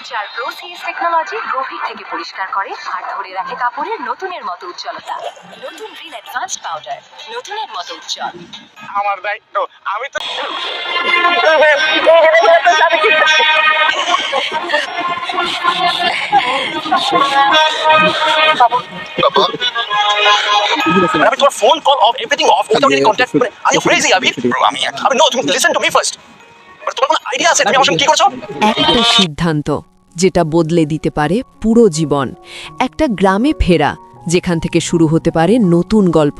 যার প্রোসিস টেকনোলজি গভীর থেকে পরিষ্কার করে আর ধরে রাখে কাপড়ের নতুনের মতো উজ্জ্বলতা। নতুন রিন অ্যাডভান্সড পাউডার, নতুনের মতো উজ্জ্বল। আমার দায়িত্ব, আমি তো আমি তোমার phone call off everything off without any contact. Are you crazy Abir? আমি নো, তুমি লিসেন টু মি ফার্স্ট। তোমার কোনো আইডিয়া আছে তুমি আমার সঙ্গে কি করছো? একটা সিদ্ধান্ত যেটা বদলে দিতে পারে পুরো জীবন, একটা গ্রামে ফেরা যেখান থেকে শুরু হতে পারে নতুন গল্প,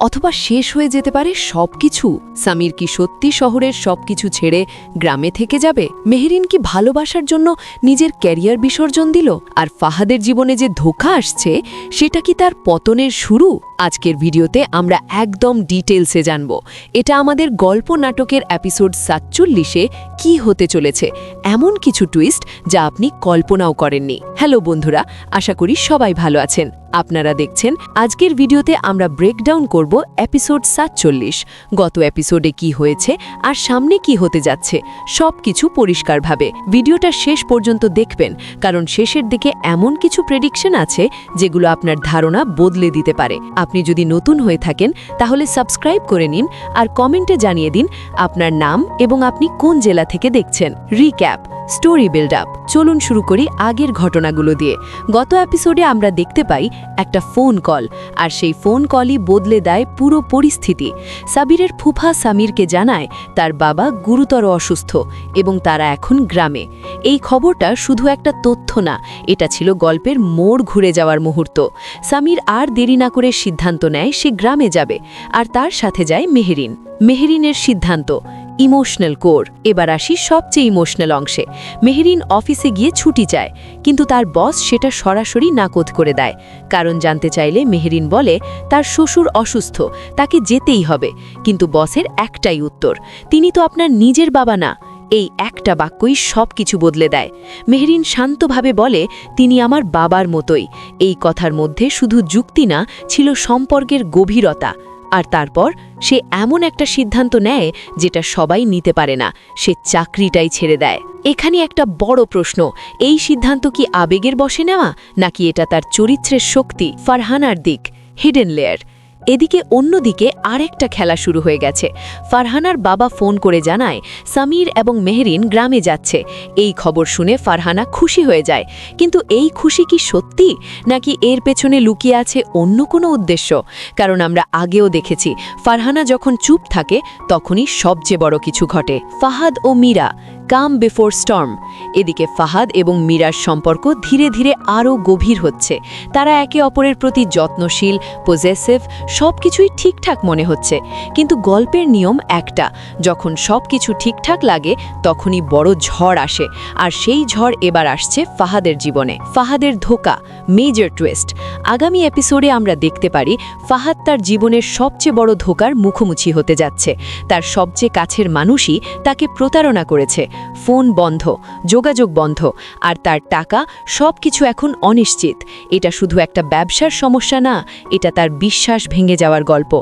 অথবা শেষ হয়ে যেতে পারে সবকিছু। সামির কি সত্যি শহরের সবকিছু ছেড়ে গ্রামে থেকে যাবে? মেহরিন কি ভালোবাসার জন্য নিজের ক্যারিয়ার বিসর্জন দিল? আর ফাহাদের জীবনে যে ধোঁকা আসছে সেটা কি তার পতনের শুরু? আজকের ভিডিওতে আমরা একদম ডিটেলসে জানব এটা আমাদের গল্প নাটকের এপিসোড ৪৭-এ কি হতে চলেছে, এমন কিছু টুইস্ট যা আপনি কল্পনাও করেননি। হ্যালো বন্ধুরা, আশা করি সবাই ভালো আছেন। আপনারা দেখছেন আজকের ভিডিওতে আমরা ব্রেকডাউন করব এপিসোড ৪৭। গত এপিসোডে কি হয়েছে আর সামনে কি হতে যাচ্ছে সবকিছু পরিষ্কারভাবে। ভিডিওটা শেষ পর্যন্ত দেখবেন, কারণ শেষের দিকে এমন কিছু প্রেডিকশন আছে যেগুলো আপনার ধারণা বদলে দিতে পারে। আপনি যদি নতুন হয়ে থাকেন তাহলে সাবস্ক্রাইব করে নিন আর কমেন্টে জানিয়ে দিন আপনার নাম এবং আপনি কোন জেলা থেকে দেখছেন। Recap, story build up. চলুন শুরু করি আগের ঘটনাগুলো দিয়ে। গত এপিসোডে আমরা দেখতে পাই একটা ফোন কল, আর সেই ফোন কলই বদলে দেয় পুরো পরিস্থিতি। সাবিরের ফুফা সামিরকে জানায় তার বাবা গুরুতর অসুস্থ এবং তারা এখন গ্রামে। এই খবরটা শুধু একটা তথ্য না, এটা ছিল গল্পের মোড় ঘুরে যাওয়ার মুহূর্ত। সামির আর দেরি না করে সিদ্ধান্ত নেয় সে গ্রামে যাবে, আর তার সাথে যায় মেহরিন। মেহরিনের সিদ্ধান্ত ইমোশনাল কোর। এবার আসি সবচেয়ে ইমোশনাল অংশে। মেহরিন অফিসে গিয়ে ছুটি চায়, কিন্তু তার বস সেটা সরাসরি নাকচ করে দেয়। কারণ জানতে চাইলে মেহরিন বলে তার শ্বশুর অসুস্থ, তাকে যেতেই হবে। কিন্তু বসের একটাই উত্তর, তিনি তো আপনার নিজের বাবা না। এই একটা বাক্যই সব কিছু বদলে দেয়। মেহরিন শান্তভাবে বলে তিনি আমার বাবার মতোই। এই কথার মধ্যে শুধু যুক্তি না, ছিল সম্পর্কের গভীরতা। আর তারপর সে এমন একটা সিদ্ধান্ত নেয় যেটা সবাই নিতে পারে না, সে চাকরিটাই ছেড়ে দেয়। এখানে একটা বড় প্রশ্ন, এই সিদ্ধান্ত কি আবেগের বশে নেওয়া, নাকি এটা তার চরিত্রের শক্তি, ফারহানার দিক, হিডেন লেয়ার? এদিকে অন্যদিকে আরেকটা খেলা শুরু হয়ে গেছে। ফারহানার বাবা ফোন করে জানায় সামির এবং মেহরিন গ্রামে যাচ্ছে। এই খবর শুনে ফারহানা খুশি হয়ে যায়, কিন্তু এই খুশি কি সত্যি, নাকি এর পেছনে লুকিয়ে আছে অন্য কোনো উদ্দেশ্য? কারণ আমরা আগেও দেখেছি ফারহানা যখন চুপ থাকে তখনই সবচেয়ে বড় কিছু ঘটে। ফাহাদ ও মীরা, কাম বিফোর স্টর্ম। এদিকে ফাহাদ এবং মীরার সম্পর্ক ধীরে ধীরে আরও গভীর হচ্ছে। তারা একে অপরের প্রতি যত্নশীল, পজেসিভ, সবকিছুই ঠিকঠাক মনে হচ্ছে। কিন্তু গল্পের নিয়ম একটা, যখন সবকিছু ঠিকঠাক লাগে তখনই বড় ঝড় আসে। আর সেই ঝড় এবার আসছে ফাহাদের জীবনে। ফাহাদের ধোঁকা, মেজর টুইস্ট। আগামী এপিসোডে আমরা দেখতে পারি ফাহাদ তার জীবনের সবচেয়ে বড় ধোঁকার মুখোমুখি হতে যাচ্ছে। তার সবচেয়ে কাছের মানুষই তাকে প্রতারণা করেছে। ফোন বন্ধ, যোগাযোগ বন্ধ, আর তার টাকা, সবকিছু এখন অনিশ্চিত। এটা শুধু একটা ব্যবসার সমস্যা না, এটা তার বিশ্বাস ভেঙে যাওয়ার গল্প।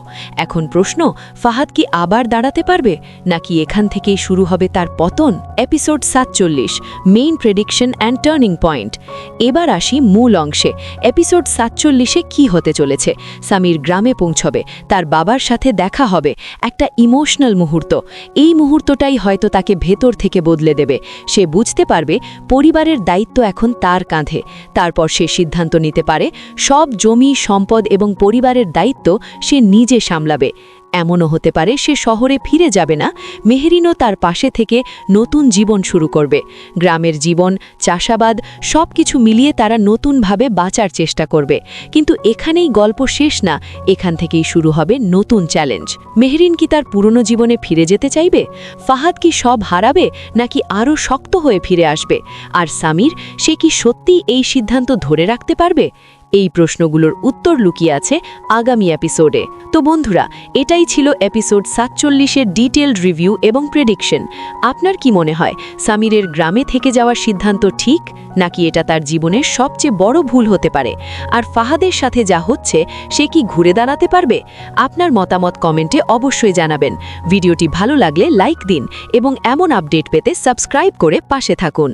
এখন প্রশ্ন, ফাহাদ কি আবার দাঁড়াতে পারবে, নাকি এখান থেকেই শুরু হবে তার পতন? Episode ৪৭, main prediction and turning point. এবার আসি মূল অংশে। এপিসোড ৪৭-এ কি হতে চলেছে? সামির গ্রামে পৌঁছবে, তার বাবার সাথে দেখা হবে, একটা ইমোশনাল মুহূর্ত। এই মুহূর্তটাই হয়তো তাকে ভেতর থেকে বদলে দেবে। সে বুঝতে পারবে পরিবারের দায়িত্ব এখন তার কাঁধে। তারপর সে সিদ্ধান্ত নিতে পারে সব জমি, সম্পদ এবং পরিবারের দায়িত্ব সে নিজে সামলাবে। এমনও হতে পারে সে শহরে ফিরে যাবে না, মেহরিনও তার পাশে থেকে নতুন জীবন শুরু করবে। গ্রামের জীবন, চাষাবাদ, সব কিছু মিলিয়ে তারা নতুনভাবে বাঁচার চেষ্টা করবে। কিন্তু এখানেই গল্প শেষ না, এখান থেকেই শুরু হবে নতুন চ্যালেঞ্জ। মেহরিন কি তার পুরনো জীবনে ফিরে যেতে চাইবে? ফাহাদ কি সব হারাবে, নাকি আরও শক্ত হয়ে ফিরে আসবে? আর সামির, সে কি সত্যি এই সিদ্ধান্ত ধরে রাখতে পারবে? এই প্রশ্নগুলোর উত্তর লুকিয়ে আছে আগামী এপিসোডে। তো বন্ধুরা, এটাই ছিল এপিসোড ৪৭-এর ডিটেলড রিভিউ এবং প্রেডিকশন। আপনার কি মনে হয় সামিরের গ্রামে থেকে যাওয়ার সিদ্ধান্ত ঠিক, নাকি এটা তার জীবনের সবচেয়ে বড় ভুল হতে পারে? আর ফাহাদের সাথে যা হচ্ছে সে কি ঘুরে দাঁড়াতে পারবে? আপনার মতামত কমেন্টে অবশ্যই জানাবেন। ভিডিওটি ভালো লাগলে লাইক দিন এবং এমন আপডেট পেতে সাবস্ক্রাইব করে পাশে থাকুন।